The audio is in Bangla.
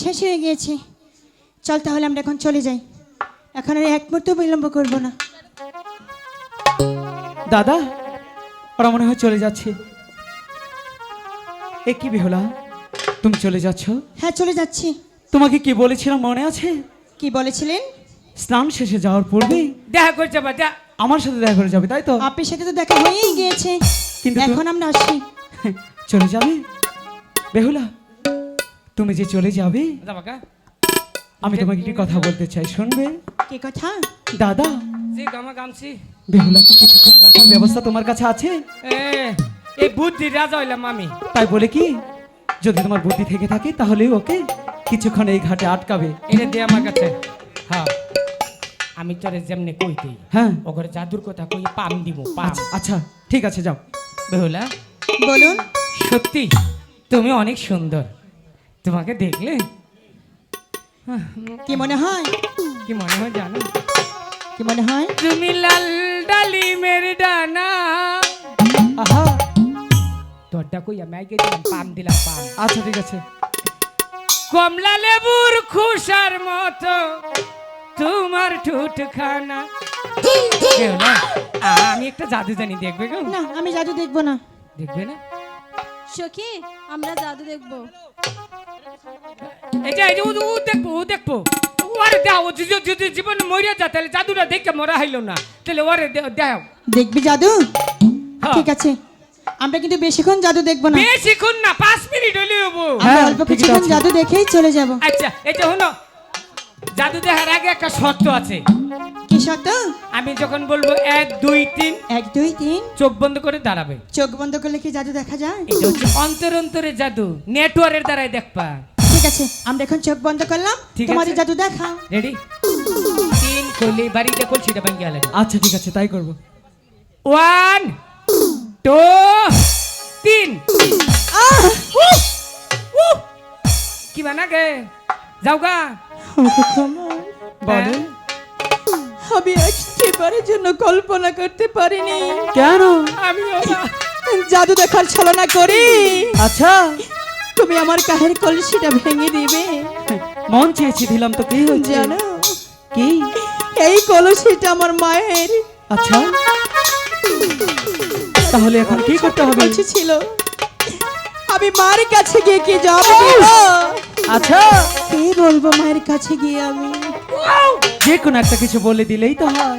শেষ হয়ে গিয়েছে, চল তাহলে আমরা এখন চলে যাই, এখন আর এক মুহূর্ত বিলম্ব করব না। দাদা, ওরা মনে হয় চলে যাচ্ছে। এ কি বেহুলা, তুমি চলে যাচ্ছ? হ্যাঁ চলে যাচ্ছি। তোমাকে কি বলেছিলাম মনে আছে? কি বলেছিলেন? স্নান শেষে যাওয়ার পূর্বে দেখা করে যাবে, আমার সাথে দেখা করে যাবে, তাই তো? আপনার সাথে তো দেখা হয়েই গিয়েছে, কিন্তু এখন আমরা আসি। চলে যাবে বেহুলা? তুমি যে চলে যাবে, আমি তোমাকে একটি কথা বলতে চাই, শুনবে? কি কথা? দাদা, যে গামা গামছি বেহুলাকে কিছুক্ষণ রাখার ব্যবস্থা তোমার কাছে আছে? এই বুদ্ধি রাজা হইলাম আমি। তাই বলে কি, যদি তোমার বুদ্ধি থেকে থাকে তাহলে ওকে কিছুক্ষণ এই ঘাটে আটকাবে। এটা দে আমার কাছে। হ্যাঁ, আমি তোরে যেমনি কইতে, হ্যাঁ, ওগরে জাদুর কথা কই পাম দিব, পাম। আচ্ছা ঠিক আছে, যাও। বেহুলা, বলুন। সত্যি তুমি অনেক সুন্দর, তোমাকে দেখলে কি মনে হয়? কি মনে হয় জানো? কি মনে হয়? তুমি লাল ডালিমের ডানা। আহা, তোরটা কই আমি আগে দিলাম, পাম দিলাম, পাম। আচ্ছা ঠিক আছে। কমলা লেবুর খুশার মতো তোমার ঠোঁট খানা। বেহুলা, আমি একটা জাদু জানি, দেখবে গো? না, আমি জাদু দেখবো না। দেখবে না? সখী, আমরা জাদু দেখবো। এই যে ও দেখবো, ও দেখবো, ওরে দাও। যদি জীবন মরিয়া যা, তাহলে জাদুটা দেখে মরা হইল না, তাহলে ওরে দাও। দেখবি জাদু? হ্যাঁ। ঠিক আছে, আমরা কিন্তু বেশিক্ষণ জাদু দেখবো না। বেশিক্ষণ না, 5 মিনিট হইলে হবো। আমরা অল্প কিছুক্ষণ জাদু দেখেই চলে যাব। আচ্ছা, এটা হলো জাদু দেখার আগে একটা শর্ত আছে। কি শর্ত? আমি যখন বলবো 1 2 3, 1 2 3 চোখ বন্ধ করে দাঁড়াবে। চোখ বন্ধ করলে কি জাদু দেখা যায়? এটা হচ্ছে অন্তরে জাদু, নেটওয়ার্কের দ্বারাই দেখবা। ঠিক আছে, আমরা এখন চোখ বন্ধ করলাম, ঠিক তোমাদের আছে। জাদু দেখাও। রেডি? 3 কইলে বাড়িতে কল সেটা ভাঙি গেল। আচ্ছা ঠিক আছে, তাই করব। 1 2 3। কি বানাগে যাও গা। বলে আমি একটিবারের জন্য কল্পনা করতে পারিনি কেন? আমিও না। জাদু দেখার ছলনা করি আচ্ছা, তুমি আমার কাহের কলসিটা ভেঙে দিবে। মন চেয়েছি দিলাম তো কি হয়েছে? জানো কি? এই কলসিটা আমার মায়ের আচ্ছা, তাহলে এখন কি করতে হবে? কলসি ছিল। আমি মার কাছে গিয়ে কি জবাব দিব? আচ্ছা, কি বলবো মায়ের কাছে গিয়ে আমি? যে কোনো একটা কিছু বলে দিলেই তো হয়।